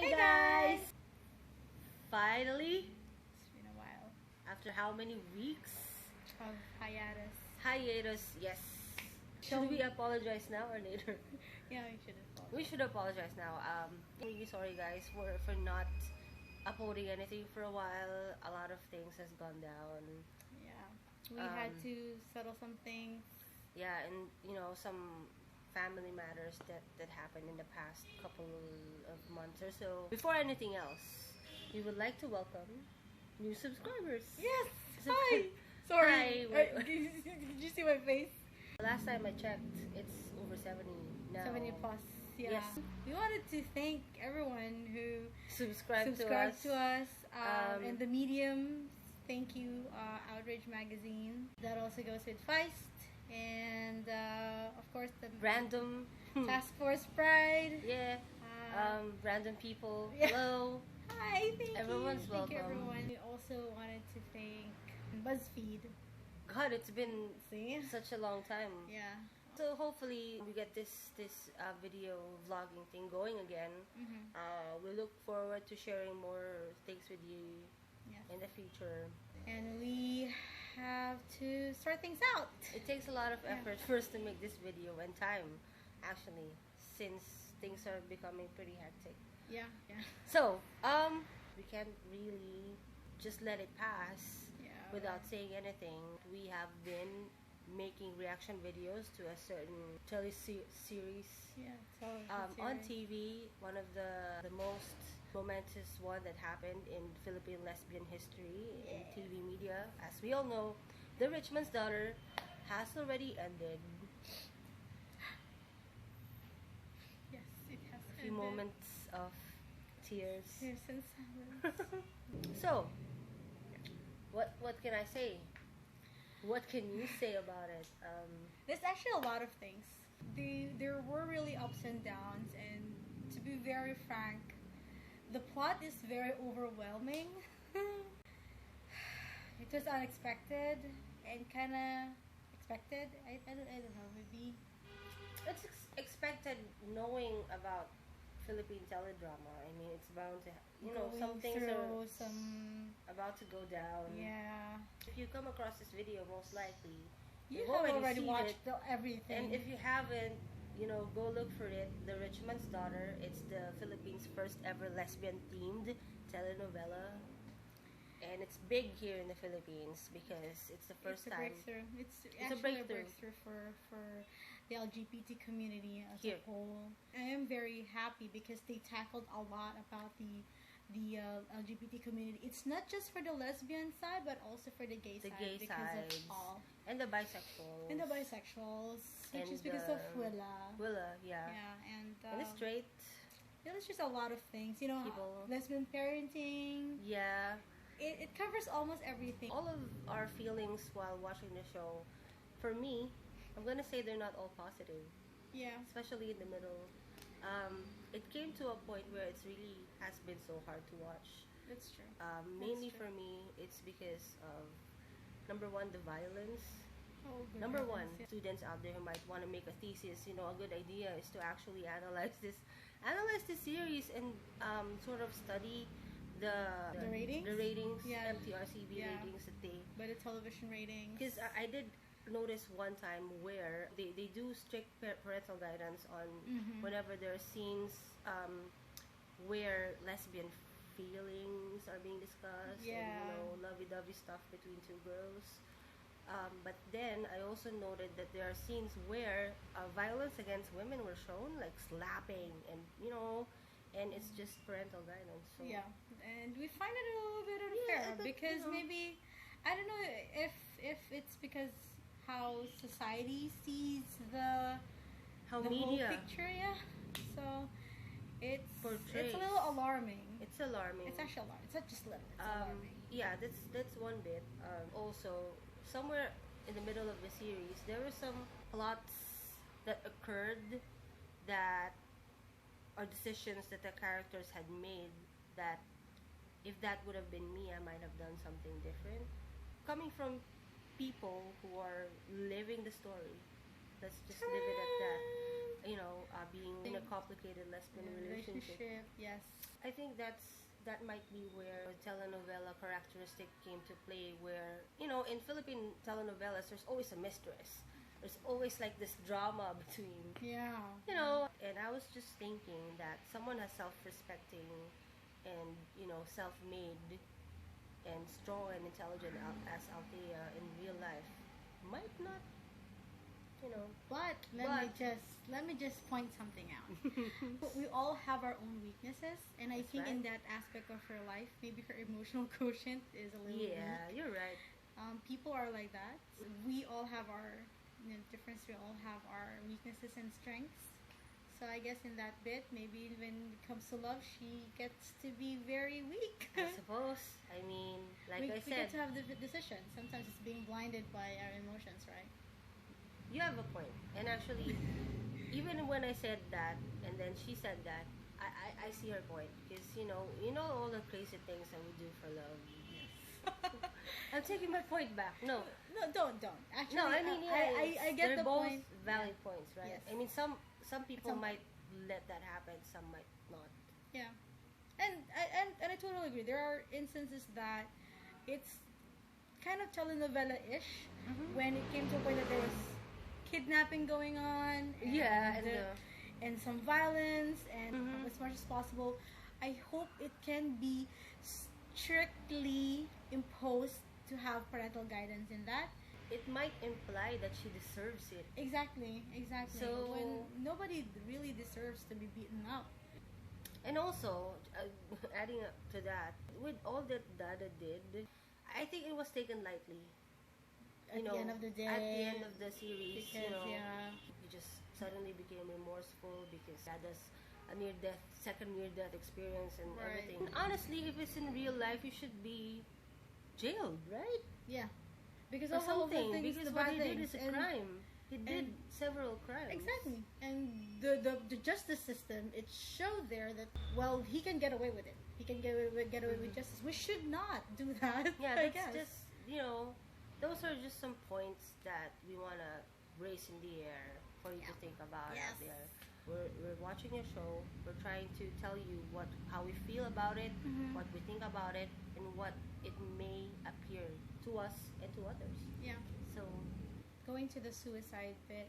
Hey guys! Finally, It's been a while after how many weeks? of hiatus. Hiatus, yes. Should we apologize now or later? Yeah, we should have. We should apologize now. Really sorry guys for not uploading anything for a while. A lot of things has gone down. Yeah, we had to settle some things. Yeah, and you know, some family matters that happened in the past couple of months or so. Before anything else, we would like to welcome new subscribers. Yes! Hi! Sorry. Hi. Did you see my face? Last time I checked, it's over 70 now. 70 plus. Yeah. Yes. We wanted to thank everyone who Subscribe subscribed to us. and the mediums. Thank you, Outrage Magazine. That also goes with Feist. And of course the Random. Task Force Pride. Yeah. Random people. Yeah. Hello. Hi, thank Everyone's you. Thank you, welcome. everyone. We also wanted to thank BuzzFeed. God, it's been See? such a long time. Yeah. So hopefully we get this video vlogging thing going again. Mm-hmm. We look forward to sharing more things with you Yes. in the future. And we have to sort things out. It takes a lot of Yeah. effort first to make this video and time, actually, since things are becoming pretty hectic. Yeah. Yeah. So, we can't really just let it pass Yeah. without saying anything. We have been making reaction videos to a certain series Yeah. So on TV. One of the most momentous one that happened in Philippine lesbian history in TV media. As we all know, The Richmond's Daughter has already ended. Yes, it has A few moments of tears. Tears and silence. So, what can I say? What can you say about it? There's actually a lot of things. There were really ups and downs, and to be very frank, the plot is very overwhelming. It was unexpected and kind of expected. I don't know, maybe. It's expected knowing about Philippine teledrama. I mean, it's bound to, Going some things through are some. about to go down. Yeah. If you come across this video, most likely You you've have already seen watched it. everything. And if you haven't, go look for it. The Richmond's Daughter. It's the Philippines' first ever lesbian themed telenovela. And it's big here in the Philippines because it's the first it's a time. breakthrough. It's a actually a breakthrough. breakthrough for the LGBT community as Here. a whole. I am very happy because they tackled a lot about the LGBT community. It's not just for the lesbian side, but also for the gay side. Gay because sides. of all. And the bisexuals. And the bisexuals, which And is because of the- Willa. Willa, yeah. Yeah, and And the straight. there's just a lot of things. People. Lesbian parenting. Yeah. It covers almost everything. All of our feelings while watching the show, for me, I'm gonna say they're not all positive, Yeah. especially in the middle. It came to a point where it's really has been so hard to watch. That's true. Mainly true. for me, it's because of number one, the violence. Oh, good Number heavens, one, yeah. students out there who might want to make a thesis, a good idea is to actually analyze this series and sort of study the ratings? the ratings, Yeah. MTRCB Yeah. ratings that they. By the television ratings. Because I did notice one time where they do strict parental guidance on whenever there are scenes where lesbian feelings are being discussed Yeah. and lovey-dovey stuff between two girls. But then I also noted that there are scenes where violence against women were shown, like slapping and it's just parental guidance. So Yeah, and we find it a little bit Yeah, unfair but, because maybe I don't know if it's because how society sees the how the media whole picture. Yeah, so it's portrays. a little alarming. It's alarming. It's actually alarming. It's not just little. It's alarming. Yeah, that's one bit. Also, somewhere in the middle of the series, there were some plots that occurred that are decisions that the characters had made that if that would have been me, I might have done something different. Coming from people who are living the story. Let's just leave it at that. Being in a complicated lesbian relationship. Yes. I think that might be where telenovela characteristic came to play, where, in Philippine telenovelas there's always a mistress. There's always like this drama between, Yeah. and I was just thinking that someone as self-respecting and, self-made and strong and intelligent as Althea in real life might not, But let me just point something out. We all have our own weaknesses, and I That's think in right. that aspect of her life, maybe her emotional quotient is a little Yeah, weak. you're right. People are like that. We all have our difference. We all have our weaknesses and strengths. So I guess in that bit, maybe when it comes to love, she gets to be very weak. I suppose. I mean, like we I get said, to have the decision. Sometimes it's being blinded by our emotions, right? you have a point. And actually, even when I said that, and then she said that, I see her point. Because, all the crazy things that we do for love. I'm taking my point back. No. No, don't. Actually, No, I mean, yeah, I get they're the both point. valid points, right? Yes. I mean, some people Some- might let that happen, some might not. Yeah, and I totally agree. There are instances that it's kind of telenovela-ish Mhm. when it came to a point that there was kidnapping going on. Yeah, and and some violence, and Mhm. as much as possible, I hope it can be strictly imposed to have parental guidance in that. it might imply that she deserves it. Exactly. So- When nobody really deserves to be beaten up. And also, adding up to that, with all that Dada did, I think it was taken lightly. At the end of the day. At the end of the series, Because, yeah. he just suddenly became remorseful because Dada's second near-death experience and Right. everything. Honestly, if it's in real life, you should be jailed, right? Yeah. Because Or of all the something. things, Because the what bad he things. did is a and- crime. He did and- several crimes. Exactly. And the justice system, it showed there that, well, he can get away with it. He can get away with justice. We should not do that. Yeah, I that's guess. just, those are just some points that we want to raise in the air for you to think about Yes. out there. We're watching a show. We're trying to tell you how we feel about it, Mhm. what we think about it, and what it may appear to us and to others. Yeah. So, Going to the suicide bit,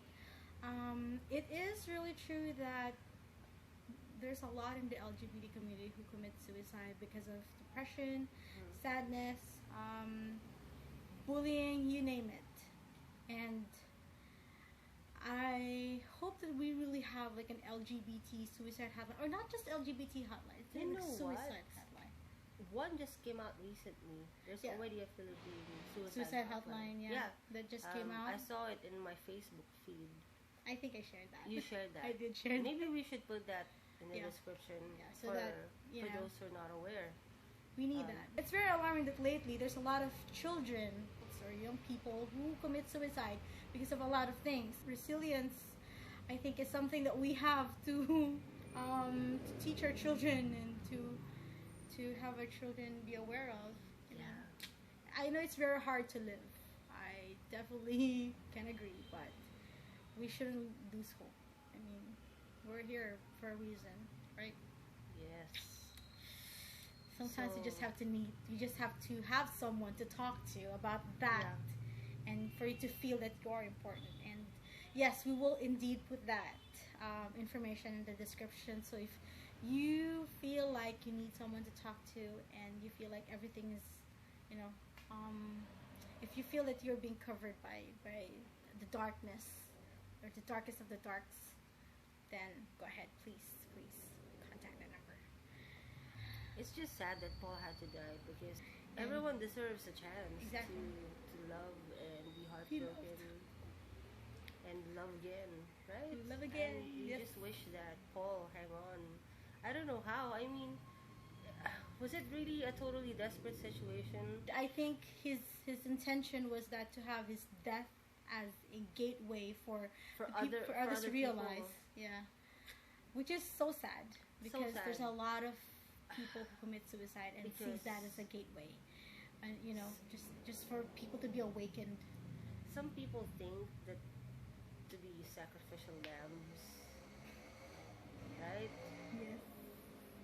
it is really true that there's a lot in the LGBT community who commit suicide because of depression, sadness, bullying, you name it. And I hope that we really have like an LGBT suicide hotline, or not just LGBT hotline. It's You like know suicide what? hotline. one just came out recently. There's Yeah. already a Philippine Suicide hotline, yeah, that just came out. I saw it in my Facebook feed. I think I shared that. You shared that. I did share that. Maybe we should put that in the Yeah. description Yeah, so for, that, for those who are not aware. We need Um, that. It's very alarming that lately there's a lot of children or young people who commit suicide because of a lot of things. Resilience, I think, is something that we have to teach our children and to have our children be aware of. You know? I know it's very hard to live. I definitely can agree, but we shouldn't lose hope. I mean, we're here for a reason, right? Yes. Sometimes you So- just have to have someone to talk to about that, and for you to feel that you are important. And yes, we will indeed put that information in the description. So if you feel like you need someone to talk to, and you feel like everything is, if you feel that you're being covered by the darkness or the darkest of the darks, then go ahead, please contact that number. It's just sad that Paul had to die because everyone deserves a chance Exactly. to love and be Be heartbroken and love again, right? Love again, And you yes. just wish that Paul hang on. I don't know how. I mean, was it really a totally desperate situation? I think his intention was that to have his death as a gateway for For for others to other realize, people. yeah, which is so sad because sad. there's a lot of people who commit suicide and sees Because- that as a gateway, and just for people to be awakened. Some people think that to be sacrificial lambs, right? Yes.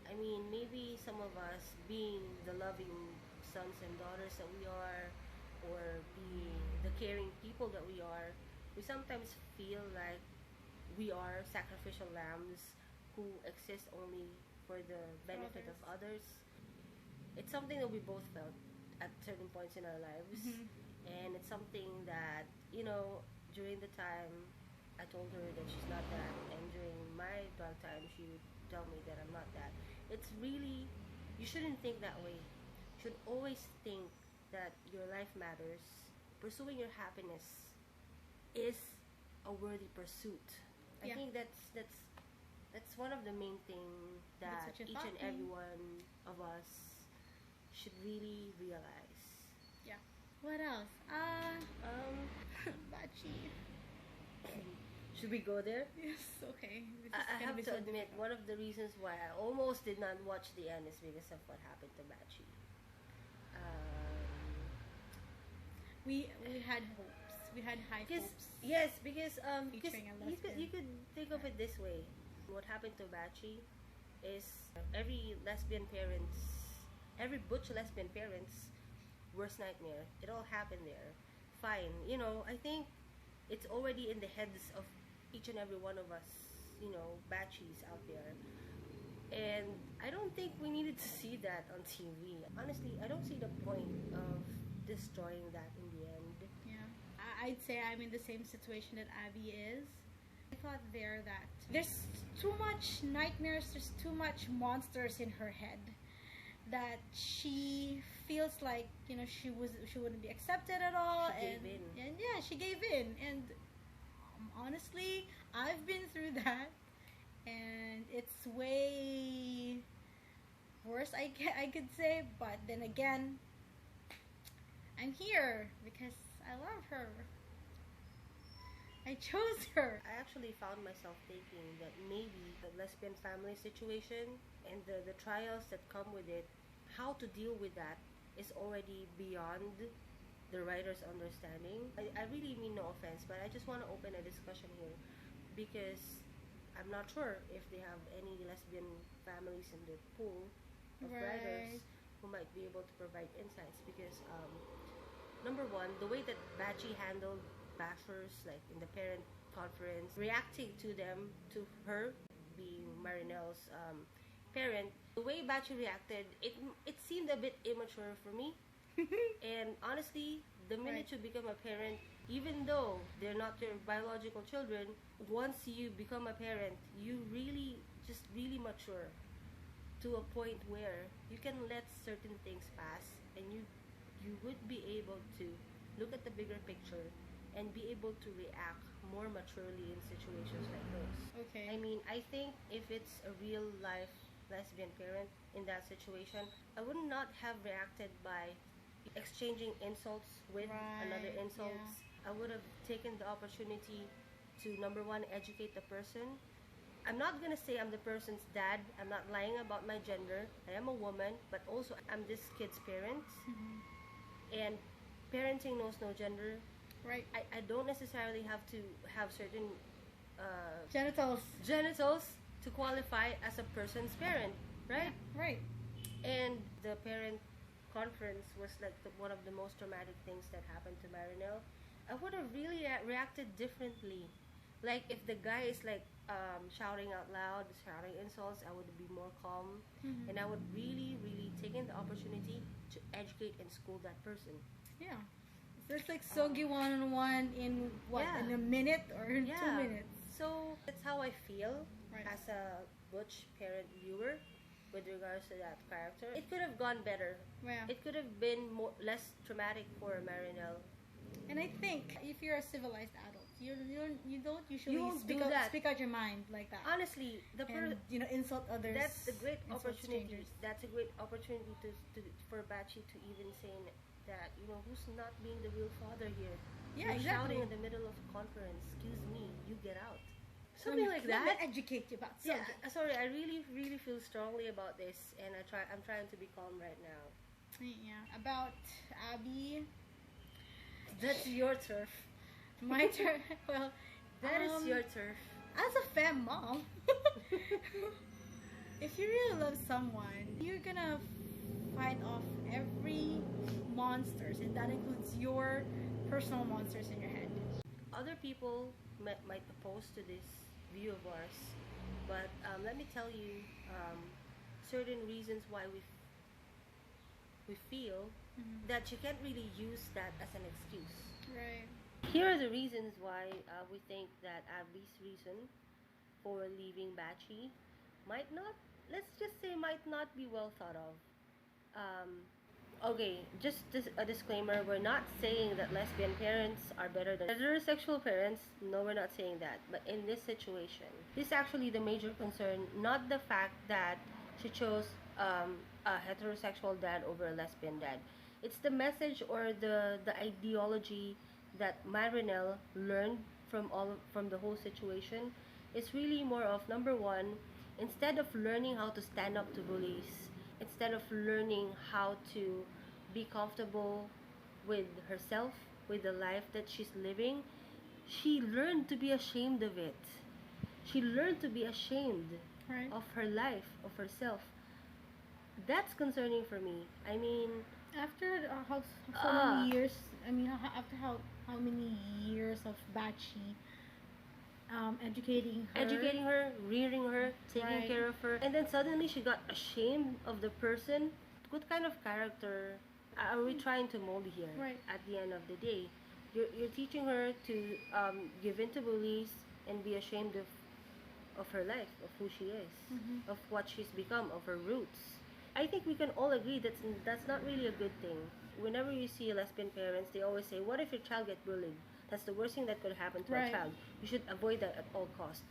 I mean, maybe some of us, being the loving sons and daughters that we are, or being the caring people that we are, we sometimes feel like we are sacrificial lambs who exist only for the benefit of others. It's something that we both felt at certain points in our lives. And it's something that, during the time I told her that she's not that, and during my dark time, she would tell me that I'm not that. It's really, you shouldn't think that way. You should always think that your life matters. Pursuing your happiness is a worthy pursuit. I think that's one of the main things that each and every one of us should really realize. Yeah. What else? Bachi. Should we go there? Yes, okay. I have to admit, one of the reasons why I almost did not watch the end is because of what happened to Bachi. We had hopes. We had high hopes. Yes, because featuring a lesbian. you could think of it this way. What happened to Bachi is every butch lesbian parent's worst nightmare. It all happened there. Fine, I think it's already in the heads of each and every one of us, Bachis out there. And I don't think we needed to see that on TV. Honestly, I don't see the point of destroying that in the end. Yeah. I'd say I'm in the same situation that Abby is. I thought that there's too much nightmares, there's too much monsters in her head, that she feels like she wouldn't be accepted at all. She gave in. And yeah, she gave in. And honestly, I've been through that, and it's way worse, I could say. But then again, I'm here because I love her. I chose her. I actually found myself thinking that maybe the lesbian family situation and the trials that come with it, how to deal with that is already beyond the writer's understanding. I really mean no offense, but I just want to open a discussion here because I'm not sure if they have any lesbian families in the pool of writers who might be able to provide insights, because number one, the way that Bachi handled bashers, like in the parent conference, reacting to her being Marinelle's parent, the way Bachi reacted, it seemed a bit immature for me. And honestly, the minute you become a parent, even though they're not your biological children, once you become a parent, you really mature to a point where you can let certain things pass, and you would be able to look at the bigger picture and be able to react more maturely in situations like those. Okay. I mean, I think if it's a real life lesbian parent in that situation, I would not have reacted by exchanging insults with another insults. I would have taken the opportunity to, number one, educate the person. I'm not gonna say I'm the person's dad. I'm not lying about my gender. I am a woman, but also I'm this kid's parent. And parenting knows no gender. Right. I don't necessarily have to have certain genitals to qualify as a person's parent, right? Yeah, right. And the parent conference was like one of the most traumatic things that happened to Marinelle. I would have really reacted differently. Like if the guy is like shouting out loud, shouting insults, I would be more calm, and I would really taken the opportunity to educate and school that person. Yeah. It's like Sogi one-on-one in in a minute or in 2 minutes. So that's how I feel as a butch parent viewer with regards to that character. It could have gone better. Yeah. It could have been less traumatic for Marinelle. And I think if you're a civilized adult, you don't usually speak out your mind like that. Honestly, insult others. That's a great opportunity. Strangers. That's a great opportunity for Bachi to even say that who's not being the real father here. Yeah, You're exactly. shouting in the middle of a conference. Excuse me, you get out. Something like that. Let me educate you about something. Yeah, sorry, I really feel strongly about this, and I'm trying to be calm right now. Yeah, about Abby. That's your turf. My turn. Well, that is your turf. As a femme mom, If you really love someone, you're gonna fight off every monsters, and that includes your personal monsters in your head. Other people might oppose to this view of ours, but let me tell you certain reasons why we feel that you can't really use that as an excuse. Right. Here are the reasons why we think that Abby's reason for leaving Bachi might not, let's just say, might not be well thought of. Okay, just a disclaimer, we're not saying that lesbian parents are better than heterosexual parents. No, we're not saying that. But in this situation, this is actually the major concern, not the fact that she chose a heterosexual dad over a lesbian dad. It's the message or the ideology that Marinelle learned from the whole situation. It's really more of, number one, instead of learning how to stand up to bullies, instead of learning how to be comfortable with herself, with the life that she's living, she learned to be ashamed of it. She learned to be ashamed Right. of her life, of herself. That's concerning for me. I mean, After so Ah. many years, I mean, after how many years of Bachi educating her, rearing her, taking Right. care of her, and then suddenly she got ashamed of the person. What kind of character are we trying to mold here? Right. At the end of the day, you're teaching her to give in to bullies and be ashamed of her life, of who she is, Mhm. of what she's become, of her roots. I think we can all agree that's not really a good thing. Whenever you see lesbian parents, they always say, "What if your child get bullied? That's the worst thing that could happen to a Right. child. You should avoid that at all costs."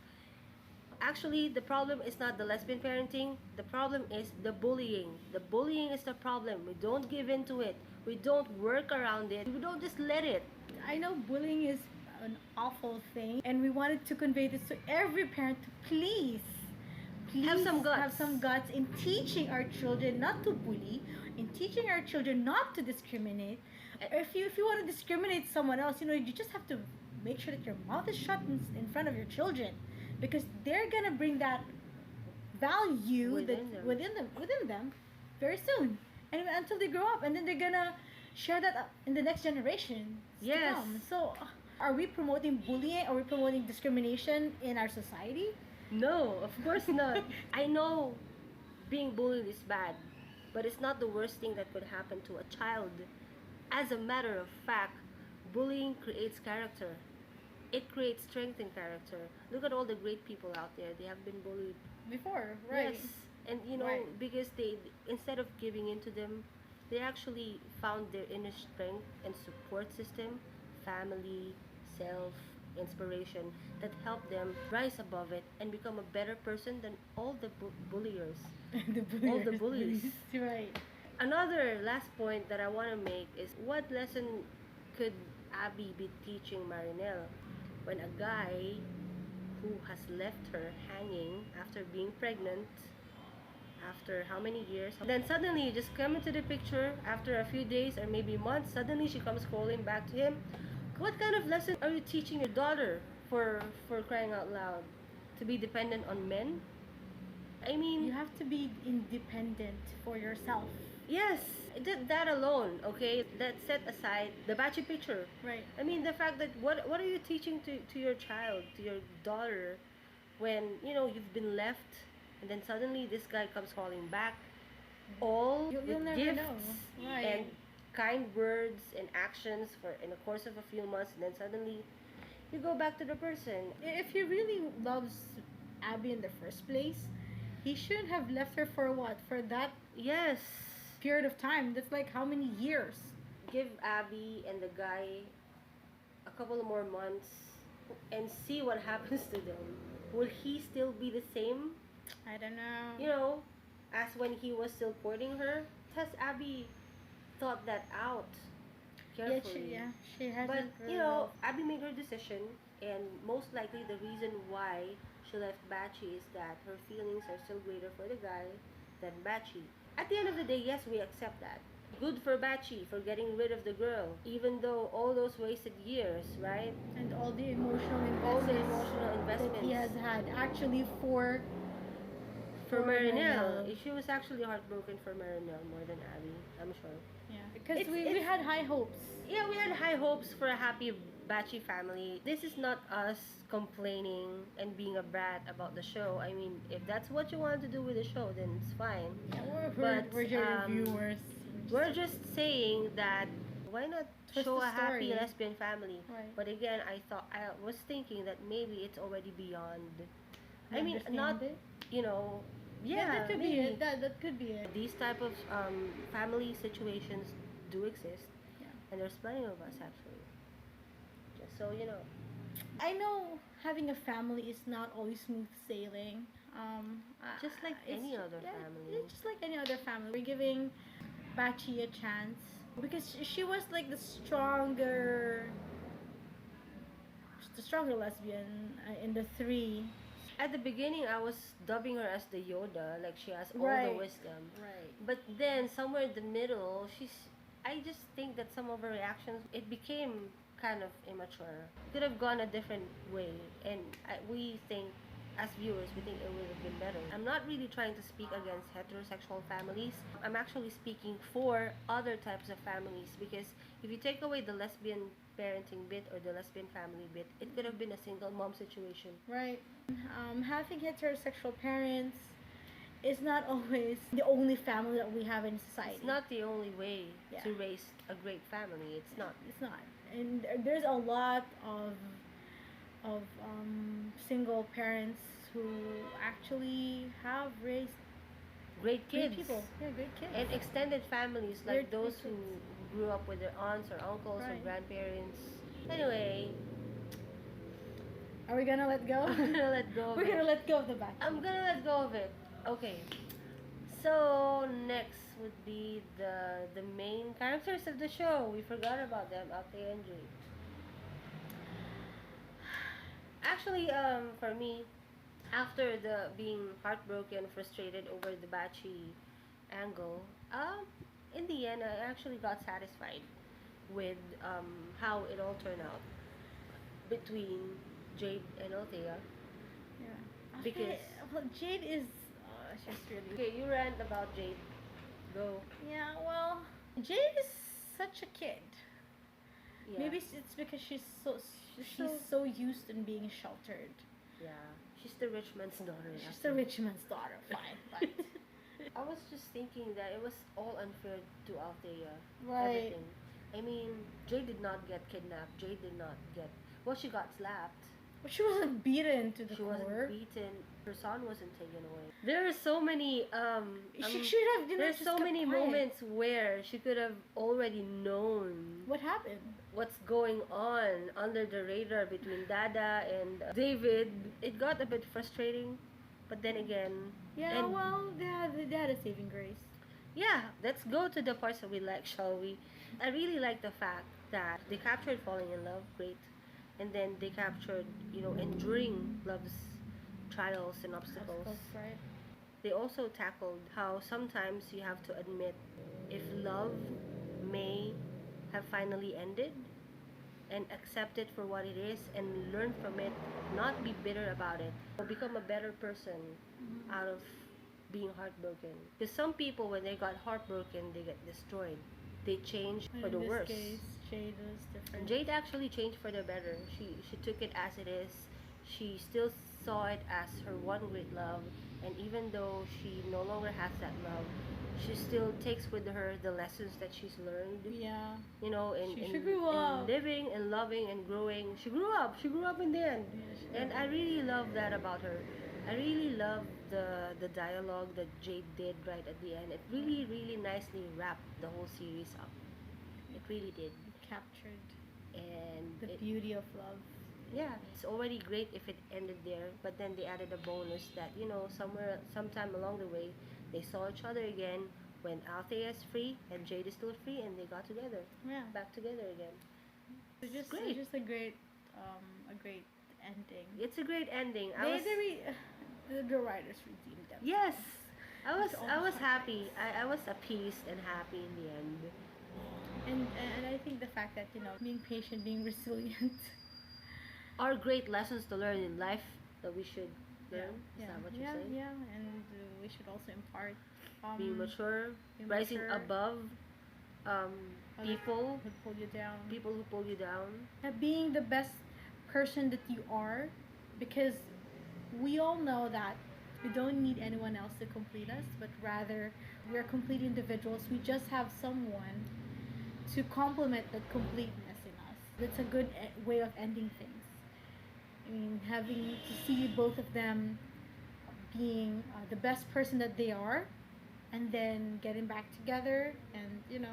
Actually, the problem is not the lesbian parenting. The problem is the bullying. The bullying is the problem. We don't give in to it. We don't work around it. We don't just let it. I know bullying is an awful thing, and we wanted to convey this to every parent to please Have some guts. have some guts in teaching our children not to bully, in teaching our children not to discriminate. If you want to discriminate someone else, you just have to make sure that your mouth is shut in front of your children, because they're gonna bring that value within them very soon, and until they grow up, and then they're gonna share that in the next generation to Yes. come. So, are we promoting bullying? Are we promoting discrimination in our society? No, of course not. I know being bullied is bad, but it's not the worst thing that could happen to a child. As a matter of fact, bullying creates character. It creates strength in character. Look at all the great people out there. They have been bullied. Before, right? Yes. And Right. because they, instead of giving in to them, they actually found their inner strength and support system, family, self, inspiration, that helped them rise above it and become a better person than all the bulliers. All the bullies. Right. Another last point that I want to make is, what lesson could Abby be teaching Marinelle when a guy who has left her hanging after being pregnant, after how many years, then suddenly you just come into the picture after a few days or maybe months, suddenly she comes calling back to him. What kind of lesson are you teaching your daughter, for crying out loud? To be dependent on men? I mean, You have to be independent for yourself. yes, that alone, okay? Let's set aside the Bachi picture. Right. I mean, the fact that what are you teaching to your child, to your daughter, when you've been left, and then suddenly this guy comes calling back, all You'll with never gifts know. Right. and kind words and actions for in the course of a few months, and then suddenly you go back to the person. If he really loves Abby in the first place, he shouldn't have left her for what? For that Yes, period of time. That's like how many years? give Abby and the guy a couple of more months and see what happens to them. Will he still be the same, I don't know. as when he was still courting her? Has Abby thought that out Yeah, carefully? she hasn't. But really Abby made her decision, and most likely the reason why she left Bachi is that her feelings are still greater for the guy than Bachi. At the end of the day, yes, we accept that. Good for Bachi for getting rid of the girl, even though all those wasted years, right? And all the emotional All the investments emotional that he has investments. had actually for for Marinelle. She was actually heartbroken for Marinelle more than Abby, I'm sure. Yeah, because It's- we had high hopes. Yeah, we had high hopes for a happy Batchy family. This is not us complaining and being a brat about the show. I mean, if that's what you want to do with the show, then it's fine. Yeah, But, we're your reviewers. We're just saying that why not Twist show the a happy story. lesbian family? Right. But again, I was thinking that maybe it's already beyond. You I mean, understand not it? you know. Yeah, that could maybe. be it. That could be it. These type of family situations do exist, Yeah. and there's plenty of us actually. Just so you know. I know having a family is not always smooth sailing. Just like it's any other yeah, family. It's just like any other family. We're giving Bachi a chance because she was like the stronger lesbian in the three. At the beginning, I was dubbing her as the Yoda, like she has all Right. the wisdom. Right. But then somewhere in the middle, I just think that some of her reactions, it became kind of immature. Could have gone a different way, and we think, as viewers, we think it would have been better. I'm not really trying to speak against heterosexual families. I'm actually speaking for other types of families, because if you take away the lesbian parenting bit or the lesbian family bit, it could have been a single mom situation. Right. Having heterosexual parents is not always the only family that we have in society. It's not the only way Yeah. to raise a great family. It's not. It's not. And there's a lot of single parents who actually have raised Great kids. great people. Yeah, great kids. And extended families, like Great those who kids. grew up with their aunts or uncles or Right. grandparents. Anyway, Are we gonna let go? I'm gonna let go of We're it. gonna let go of the back. I'm gonna let go of it. Okay. So next would be the main characters of the show. We forgot about them, Althea and Jade. Actually, for me, after the being heartbroken, frustrated over the Bachi angle, in the end, I actually got satisfied with how it all turned out between Jade and Althea. Yeah. Because- well, Jade is she's really Okay, you rant about Jade. Go. yeah. Well, Jade is such a kid. Yeah. Maybe it's because she's so- so used in being sheltered. Yeah. She's the rich man's daughter. She's actually. the rich man's daughter. Fine, but I was just thinking that it was all unfair to Althea. Right. Everything. I mean, Jade did not get kidnapped. Jade did not get. Well, she got slapped. but she wasn't beaten to the She core. wasn't beaten. Her son wasn't taken away. There are so many. She should have. There's so many moments where she could have already known What happened? what's going on under the radar between Dada and David. It got a bit frustrating, but then again, Yeah. and- well, they had a saving grace. yeah, let's go to the parts that we like, shall we? I really like the fact that they captured falling in love, great, and then they captured, enduring love's trials and obstacles. Right. They also tackled how sometimes you have to admit if love may have finally ended, and accept it for what it is and learn from it, not be bitter about it, or become a better person out of being heartbroken. Because some people, when they got heartbroken, they get destroyed. They change for In the this worse. case, Jade was different. And Jade actually changed for the better. She took it as it is. She still saw it as her one great love, and even though she no longer has that love, she still takes with her the lessons that she's learned. Yeah. In grew up. living and loving and growing. She grew up. She grew up in the end. And I really love that about her. I really love the dialogue that Jade did right at the end. It really, really nicely wrapped the whole series up. It really did. Captured And the it, beauty of love. yeah, it's already great if it ended there. But then they added a bonus that, sometime along the way, they saw each other again when Althea is free and Jade is still free, and they got together, Yeah. back together again. It's just great. It's just a great ending. It's a great ending. The writers redeemed them. Yes, I was After all I the was heartbreaks. happy. I was appeased and happy in the end. And I think the fact that being patient, being resilient. Are great lessons to learn in life that we should learn. Is that what you're saying? Yeah, and we should also impart Being mature, be rising mature. above um, Other people, who pull you down. people who pull you down. Being the best person that you are, because we all know that we don't need anyone else to complete us, but rather we're complete individuals. We just have someone to complement that completeness in us. That's a good way of ending things. I mean, having to see both of them being the best person that they are, and then getting back together, and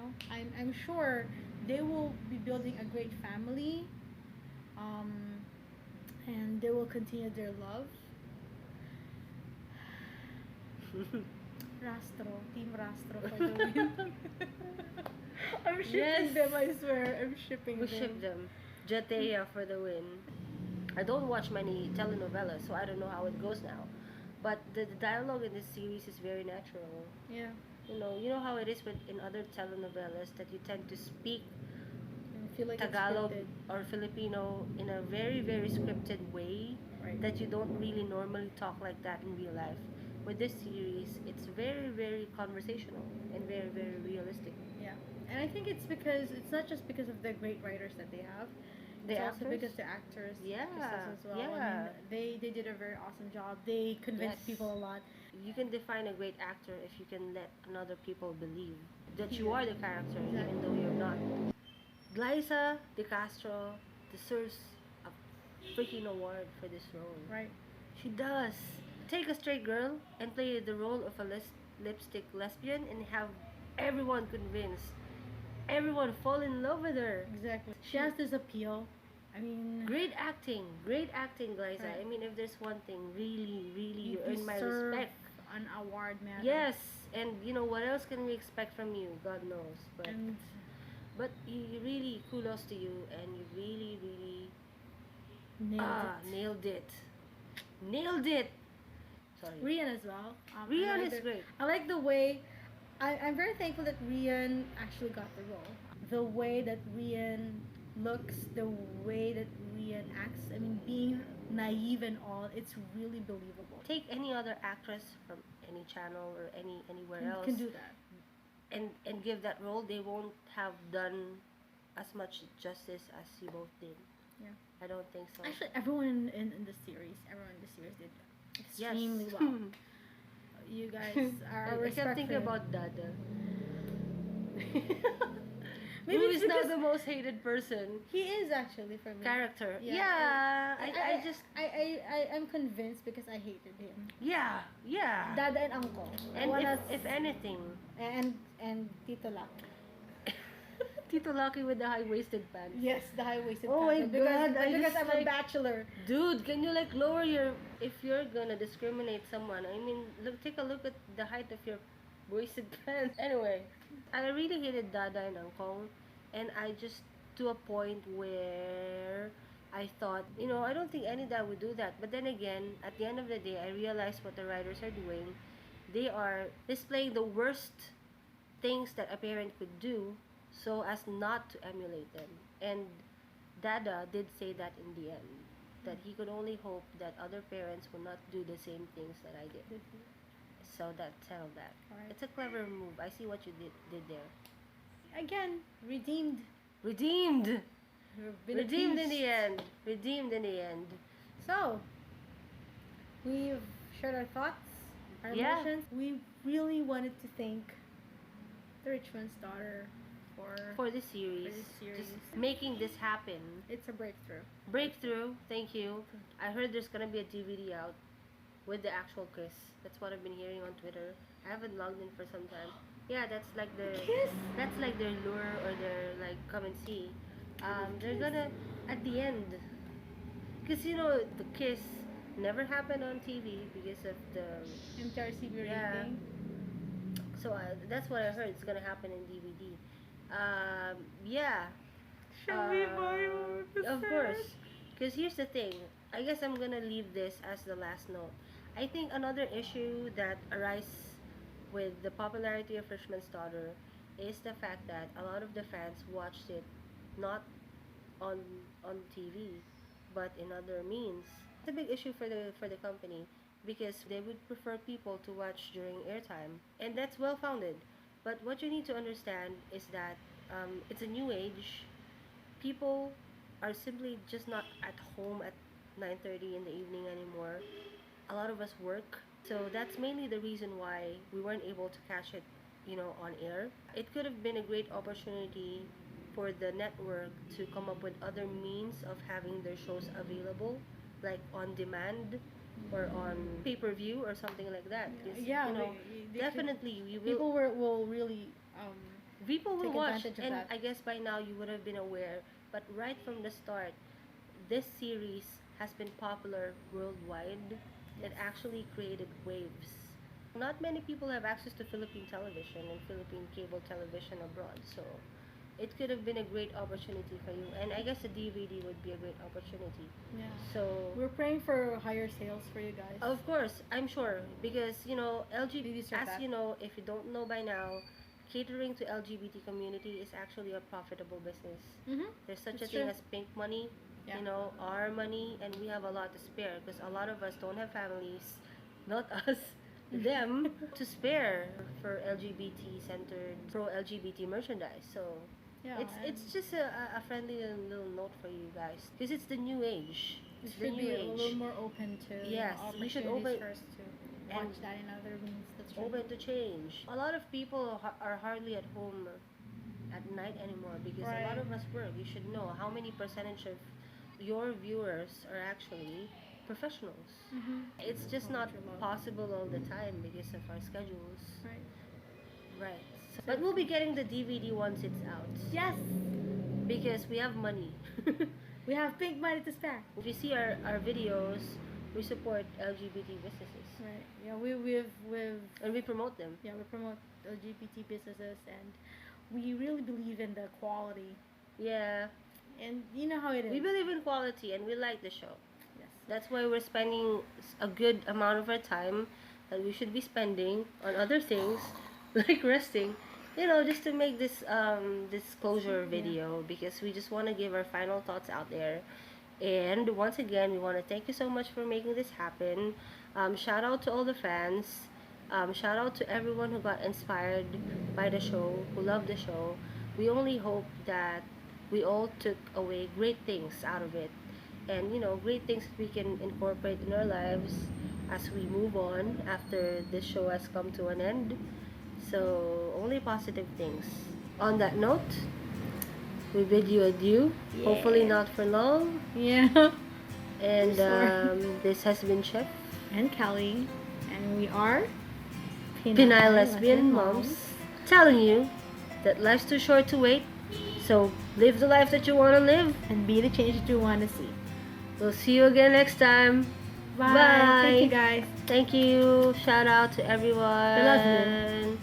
I'm sure they will be building a great family, um, and they will continue their love. Rastro, Team Rastro for the win. I'm shipping Yes. them, I swear. I'm shipping We them. ship them. Jatea for the win. I don't watch many telenovelas, so I don't know how it goes now. But the dialogue in this series is very natural. Yeah. You know how it is with in other telenovelas that you tend to speak I feel like Tagalog it's or Filipino in a very very scripted way scripted. Right. that you don't really normally talk like that in real life. With this series, it's very very conversational and very very realistic. Yeah. And I think it's because it's not just because of the great writers that they have. The It's also actors? because the actors, Yeah, actresses as well. I yeah. mean, they did a very awesome job. They convinced Yes. people a lot. You can define a great actor if you can let another people believe that you Yeah. are the character even Exactly. though you're not. Glyza De Castro deserves a freaking award for this role. Right. She does. Take a straight girl and play the role of a lipstick lesbian and have everyone convinced. Everyone fall in love with her. Exactly. She has this appeal. I mean, Great acting, Glyza. Right. I mean, if there's one thing, really, really, you you earn my deserve respect. an award, man. Yes, and what else can we expect from you? God knows. And But you really, kudos to you, and you really, really nailed it. nailed it. Sorry. Rian as well. Rian I like is great. I like the way. I'm very thankful that Rian actually got the role. The way that Rian looks, the way that Rian acts. I mean, being naive and all, it's really believable. Take any other actress from any channel or anywhere You else can do that. and give that role, they won't have done as much justice as you both did. Yeah. I don't think so. Actually, everyone in the series, did extremely Yes. well. You guys are I kept thinking respected. about Dada. Maybe Who it's is now because the most hated person? he is actually for me. Character. Yeah, Yeah, I just I'm convinced because I hated him. yeah. Dada and Uncle. And Wanna if anything, and Tito Lucky. Tito Lucky with the high-waisted pants. Yes, the high-waisted Oh my pants. Because, God, I because just I'm a like- bachelor. Dude, can you like lower your if you're gonna discriminate someone? I mean, take a look at the height of your waisted pants. Anyway, I really hated Dada and Angkong, and I just to a point where I thought, I don't think any dad would do that. But then again, at the end of the day, I realized what the writers are doing. They are displaying the worst things that a parent could do so as not to emulate them. And Dada did say that in the end, that he could only hope that other parents will not do the same things that I did. So that settled that. Alright. It's a clever move. I see what you did there. Again, redeemed. Redeemed! You've been Redeemed in appeased. the end. Redeemed in the end. So, we've shared our thoughts, our Yeah. emotions. We really wanted to thank the Richmond's daughter For this series. For this series. Just making this happen. it's a breakthrough. Breakthrough. Thank you. I heard there's gonna be a DVD out with the actual kiss. That's what I've been hearing on Twitter. I haven't logged in for some time. Yeah, that's like the Kiss? that's like their lure or their like come and see. They're gonna at the end, because the kiss never happened on TV because of the MTRCB Yeah. rating. so that's what I heard. It's gonna happen in DVD. Yeah. Shall we buy one? Of course. Because here's the thing. I guess I'm gonna leave this as the last note. I think another issue that arises with the popularity of Richmond's Daughter is the fact that a lot of the fans watched it not on TV but in other means. It's a big issue for the company because they would prefer people to watch during airtime, and that's well founded. But what you need to understand is that it's a new age. People are simply just not at home at 9:30 in the evening anymore. A lot of us work, so that's mainly the reason why we weren't able to catch it, on air. It could have been a great opportunity for the network to come up with other means of having their shows available, like on demand or on pay-per-view or something like that. 'Cause, Yeah, definitely we will. will really People will take watch, advantage of and that. I guess by now you would have been aware. But right from the start, this series has been popular worldwide. It actually created waves. Not many people have access to Philippine television and Philippine cable television abroad, so it could have been a great opportunity for you. And I guess a DVD would be a great opportunity. Yeah. So, We're praying for higher sales for you guys. of course, I'm sure, because LGBT, You deserve as that. you know, if you don't know by now, catering to LGBT community is actually a profitable business. Mm-hmm. There's such That's a thing true. as pink money, Yeah. our money, and we have a lot to spare because a lot of us don't have families, not us, them, to spare for LGBT centered, pro LGBT merchandise. So Yeah. it's just a friendly little note for you guys because it's the new age. We It's the should new be a age. little more open to Yes, we should opportunities open- first to and watch that in other means. That's true. Open to change. A lot of people are hardly at home at night anymore because a lot Right. of us work. You should know how many percentage of your viewers are actually professionals. Mm-hmm. It's just Oh, not true love. possible all the time because of our schedules. Right. Right. But we'll be getting the DVD once it's out Yes, because we have money. we have pink money to spare. If you see our videos, we support LGBT businesses Right. Yeah, we've and we promote them. we promote LGBT businesses, and we really believe in the quality. Yeah. And you know how it is. We believe in quality and we like the show. Yes. That's why we're spending a good amount of our time that we should be spending on other things like resting, just to make this disclosure video because we just want to give our final thoughts out there. And once again, we want to thank you so much for making this happen. Shout out to all the fans. Shout out to everyone who got inspired by the show, who loved the show. We only hope that we all took away great things out of it, and great things that we can incorporate in our lives as we move on after this show has come to an end. So only positive things. On that note, we bid you adieu. Yeah. Hopefully not for long. Yeah. And Sure. this has been Chef And Kelly, and we are Pinay Lesbian Moms, telling you that life's too short to wait. So live the life that you want to live. and be the change that you want to see. We'll see you again next time. Bye. Bye. Thank you guys. Thank you. Shout out to everyone. I love you.